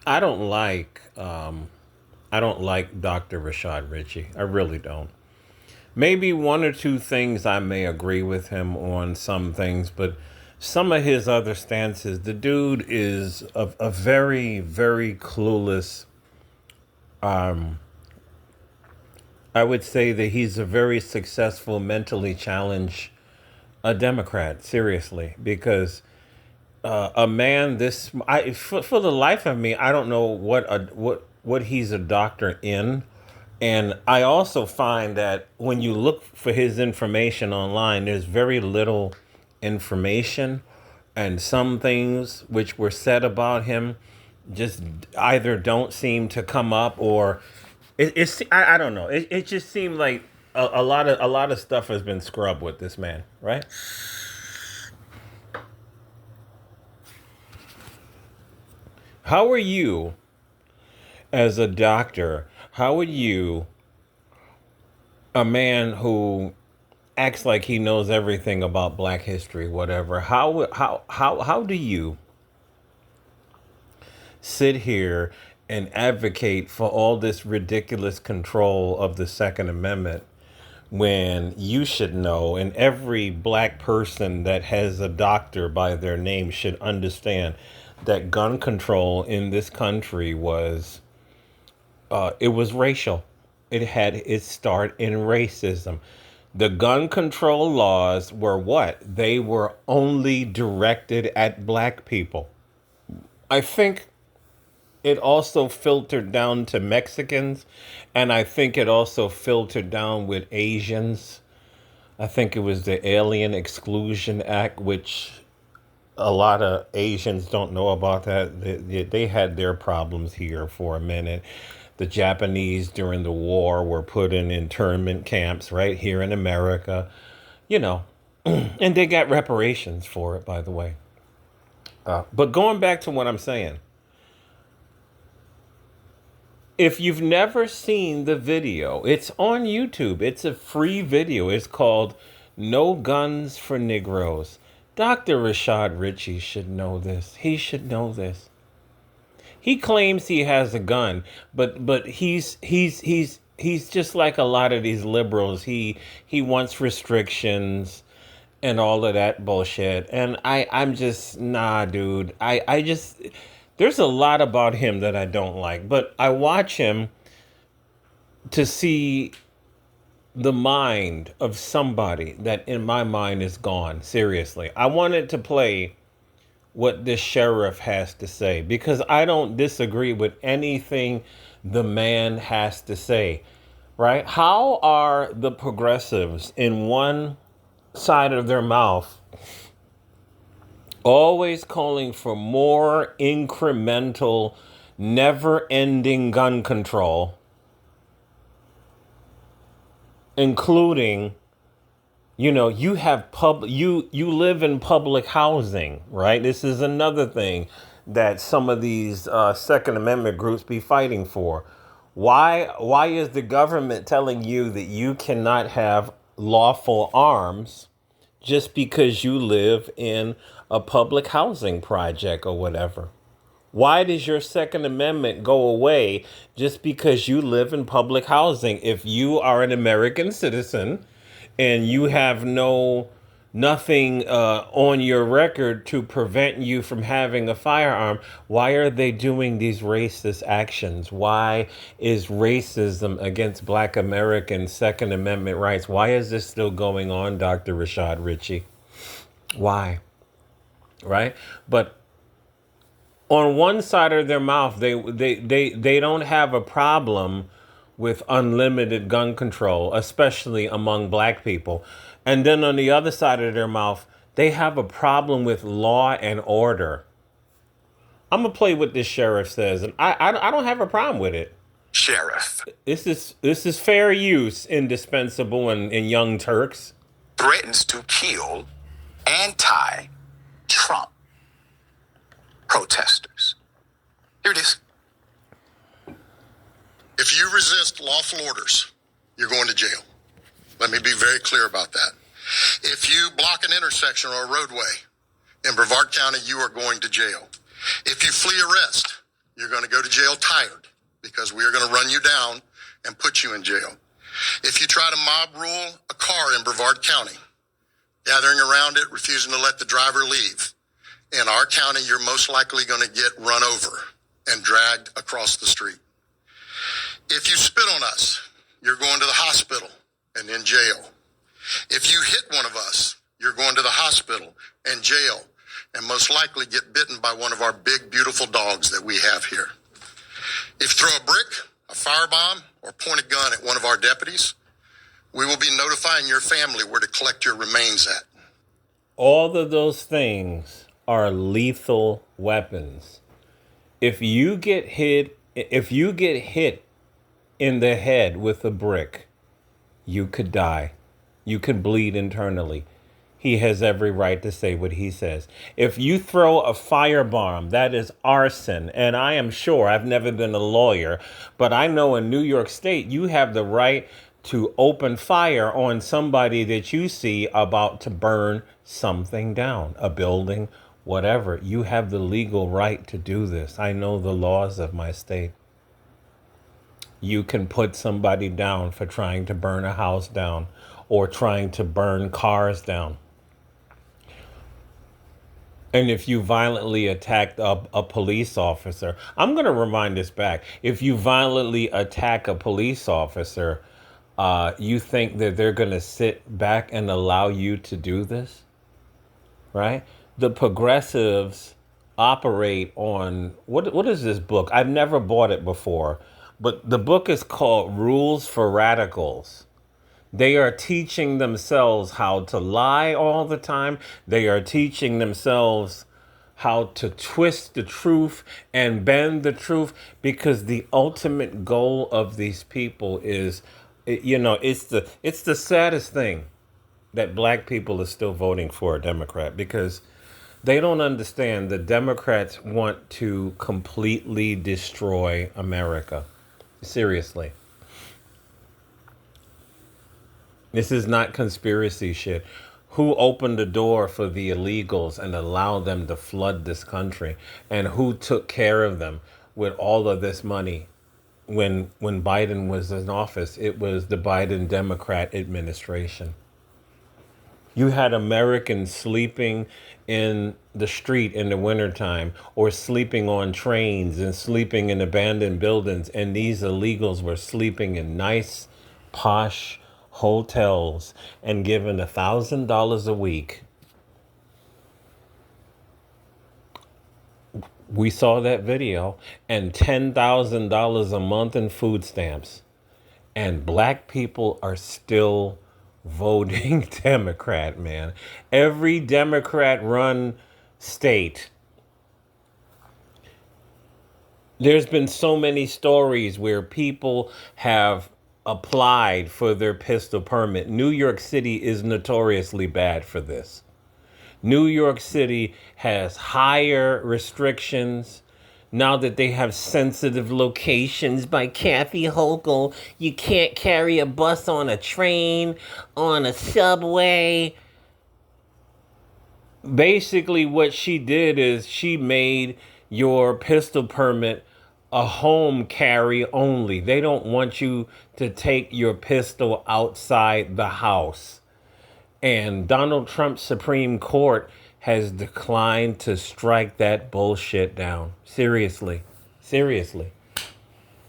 I don't like I don't like Dr. Rashad Ritchie. I really don't. Maybe one or two things I may agree with him on some things, but some of his other stances, the dude is a very, very clueless. I would say that he's a very successful, mentally challenged a Democrat, seriously, because a man this for the life of me, I don't know what he's a doctor in. And I also find that when you look for his information online, there's very little information, and some things which were said about him just either don't seem to come up, or I don't know. It just seemed like a lot of stuff has been scrubbed with this man, right? How are you as a doctor? How would you, a man who acts like he knows everything about Black history, whatever? How do you sit here and advocate for all this ridiculous control of the Second Amendment when you should know, and every Black person that has a doctor by their name should understand that gun control in this country was it was racial. It had its start in racism. The gun control laws were what? They were only directed at Black people. I think it also filtered down to Mexicans, and I think it also filtered down with Asians. I think it was the Alien Exclusion Act, which a lot of Asians don't know about that. They had their problems here for a minute. The Japanese during the war were put in internment camps right here in America, you know, and they got reparations for it, by the way. But going back to what I'm saying, if you've never seen the video, it's on YouTube. It's a free video. It's called No Guns for Negroes. Dr. Rashad Ritchie should know this. He should know this. He claims he has a gun, but he's just like a lot of these liberals. He wants restrictions and all of that bullshit. And I'm just nah, dude. I just there's a lot about him that I don't like, but I watch him to see the mind of somebody that in my mind is gone. Seriously. I wanted to play what this sheriff has to say because I don't disagree with anything the man has to say, right? How are the progressives in one side of their mouth always calling for more incremental, never ending gun control, including you have you live in public housing, right? This is another thing that some of these Second Amendment groups be fighting for. Why is the government telling you that you cannot have lawful arms just because you live in a public housing project or whatever? Why does your Second Amendment go away just because you live in public housing? If you are an American citizen and you have nothing on your record to prevent you from having a firearm, why are they doing these racist actions? Why is racism against Black American Second Amendment rights? Why is this still going on, Dr. Rashad Ritchie? Why? Right? But on one side of their mouth, they don't have a problem with unlimited gun control, especially among Black people. And then on the other side of their mouth, they have a problem with law and order. I'm gonna play what this sheriff says, and I don't have a problem with it. Sheriff this is fair use, indispensable in Young Turks. Threatens to kill anti-Trump protesters. Here it is. If you resist lawful orders, you're going to jail. Let me be very clear about that. If you block an intersection or a roadway in Brevard County, you are going to jail. If you flee arrest, You're going to go to jail tired because we are going to run you down and put you in jail. If you try to mob rule a car in Brevard County, gathering around it, refusing to let the driver leave, in our county, you're most likely going to get run over and dragged across the street. If you spit on us, you're going to the hospital and in jail. If you hit one of us, you're going to the hospital and jail, and most likely get bitten by one of our big, beautiful dogs that we have here. If you throw a brick, a firebomb, or point a gun at one of our deputies, we will be notifying your family where to collect your remains at. All of those things are lethal weapons. If you get hit in the head with a brick, you could die. You could bleed internally. He has every right to say what he says. If you throw a firebomb, that is arson. And I am sure, I've never been a lawyer, but I know in New York State, you have the right to open fire on somebody that you see about to burn something down, a building, whatever. You have the legal right to do this. I know the laws of my state. You can put somebody down for trying to burn a house down or trying to burn cars down. And if you violently attack a police officer, I'm going to remind this back. If you violently attack a police officer, you think that they're going to sit back and allow you to do this, right? The progressives operate on, what is this book? I've never bought it before, but the book is called Rules for Radicals. They are teaching themselves how to lie all the time. They are teaching themselves how to twist the truth and bend the truth, because the ultimate goal of these people is, it's the saddest thing that black people are still voting for a Democrat, because they don't understand the Democrats want to completely destroy America. Seriously. This is not conspiracy shit. Who opened the door for the illegals and allowed them to flood this country? And who took care of them with all of this money when Biden was in office? It was the Biden Democrat administration. You had Americans sleeping in the street in the wintertime, or sleeping on trains and sleeping in abandoned buildings. And these illegals were sleeping in nice, posh hotels and given $1,000 a week. We saw that video, and $10,000 a month in food stamps. And black people are still voting Democrat, man. Every Democrat run state, there's been so many stories where people have applied for their pistol permit. New York City is notoriously bad for this. New York City has higher restrictions. Now that they have sensitive locations by Kathy Hochul, you can't carry a bus on a train, on a subway. Basically, what she did is she made your pistol permit a home carry only. They don't want you to take your pistol outside the house. And Donald Trump's Supreme Court has declined to strike that bullshit down. Seriously. Seriously.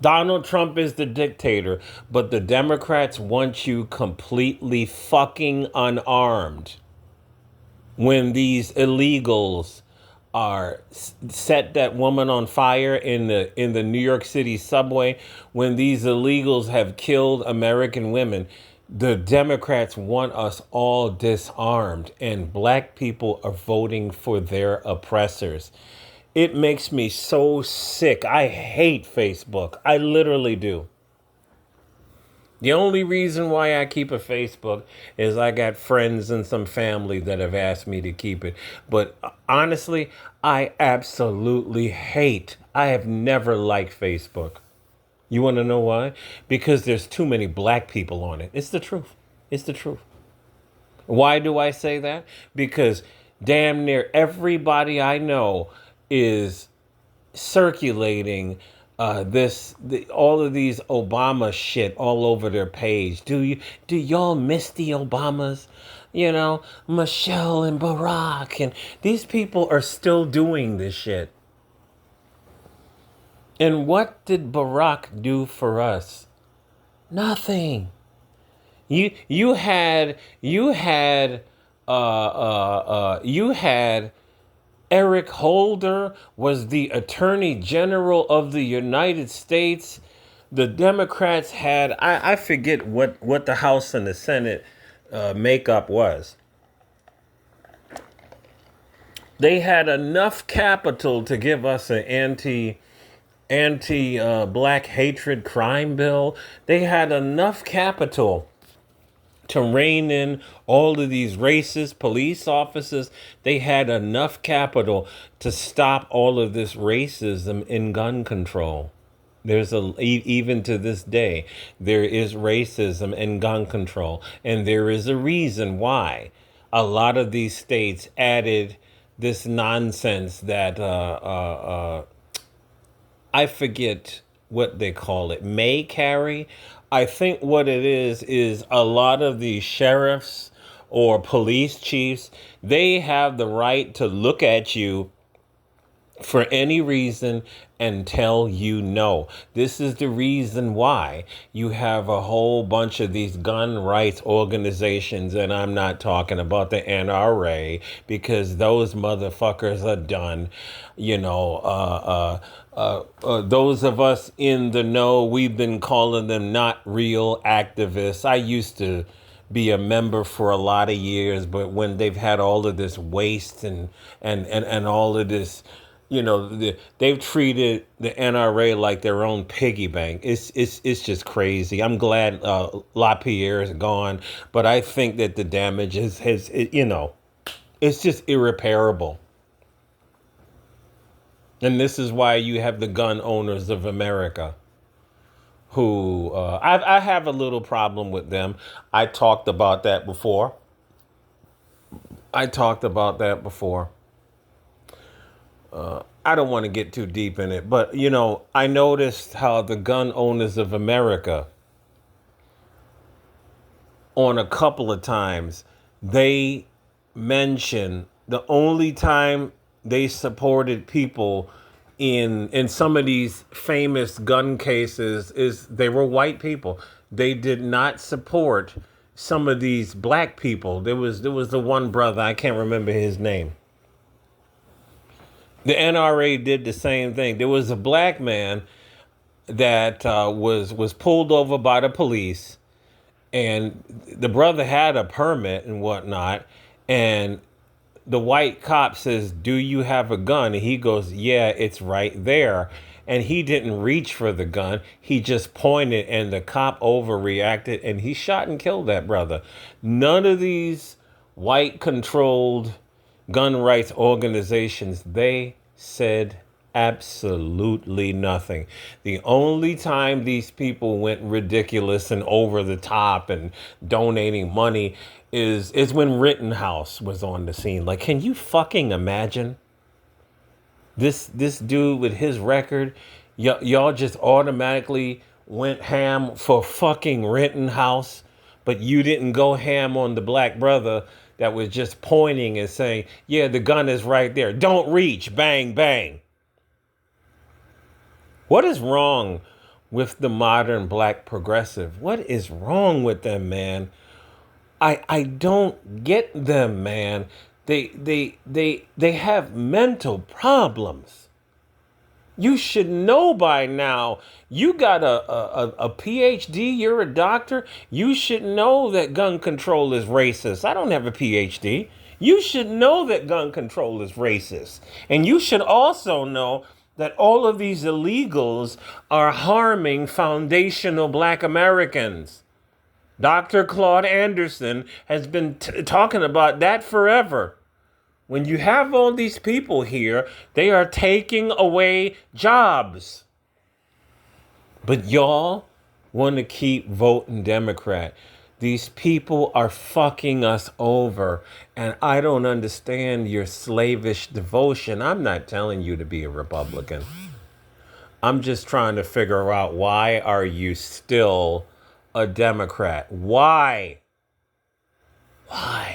Donald Trump is the dictator, but the Democrats want you completely fucking unarmed. When these illegals are set that woman on fire in the New York City subway, when these illegals have killed American women, the Democrats want us all disarmed, and black people are voting for their oppressors. It makes me so sick. I hate Facebook. I literally do. The only reason why I keep a Facebook is I got friends and some family that have asked me to keep it. But honestly, I absolutely hate. I have never liked Facebook. You want to know why? Because there's too many black people on it. It's the truth. It's the truth. Why do I say that? Because damn near everybody I know is circulating all of these Obama shit all over their page. Do y'all miss the Obamas? You know, Michelle and Barack, and these people are still doing this shit. And what did Barack do for us? Nothing. You had Eric Holder was the Attorney General of the United States. The Democrats had, I forget what the House and the Senate makeup was. They had enough capital to give us an anti black hatred crime bill. They had enough capital to rein in all of these racist police officers. They had enough capital to stop all of this racism in gun control. Even to this day, there is racism in gun control, and there is a reason why a lot of these states added this nonsense that I forget what they call it, may carry. I think what it is a lot of the sheriffs or police chiefs, they have the right to look at you for any reason and tell you no. This is the reason why you have a whole bunch of these gun rights organizations, and I'm not talking about the NRA because those motherfuckers are done. You know, those of us in the know, we've been calling them not real activists. I used to be a member for a lot of years, but when they've had all of this waste and all of this, they've treated the NRA like their own piggy bank. It's just crazy. I'm glad LaPierre is gone, but I think that the damage it's just irreparable. And this is why you have the gun owners of America, who I have a little problem with them. I talked about that before. I don't want to get too deep in it, but I noticed how the gun owners of America, on a couple of times, they mention the only time they supported people in some of these famous gun cases is they were white people. They did not support some of these black people. There was the one brother, I can't remember his name. The NRA did the same thing. There was a black man that was pulled over by the police, and the brother had a permit and whatnot, and the white cop says, "Do you have a gun?" And he goes, "Yeah, it's right there." And he didn't reach for the gun. He just pointed, and the cop overreacted, and he shot and killed that brother. None of these white controlled gun rights organizations, they said absolutely nothing. The only time these people went ridiculous and over the top and donating money is when Rittenhouse was on the scene. Like, can you fucking imagine this dude with his record? Y'all just automatically went ham for fucking Rittenhouse, but you didn't go ham on the black brother that was just pointing and saying, "Yeah, the gun is right there. Don't reach. Bang, bang." What is wrong with the modern black progressive? What is wrong with them, man? I don't get them, man. They have mental problems. You should know by now. You got a PhD, you're a doctor. You should know that gun control is racist. I don't have a PhD. You should know that gun control is racist. And you should also know that all of these illegals are harming foundational black Americans. Dr. Claude Anderson has been talking about that forever. When you have all these people here, they are taking away jobs. But y'all want to keep voting Democrat. These people are fucking us over, and I don't understand your slavish devotion. I'm not telling you to be a Republican. I'm just trying to figure out, why are you still a Democrat? Why? Why?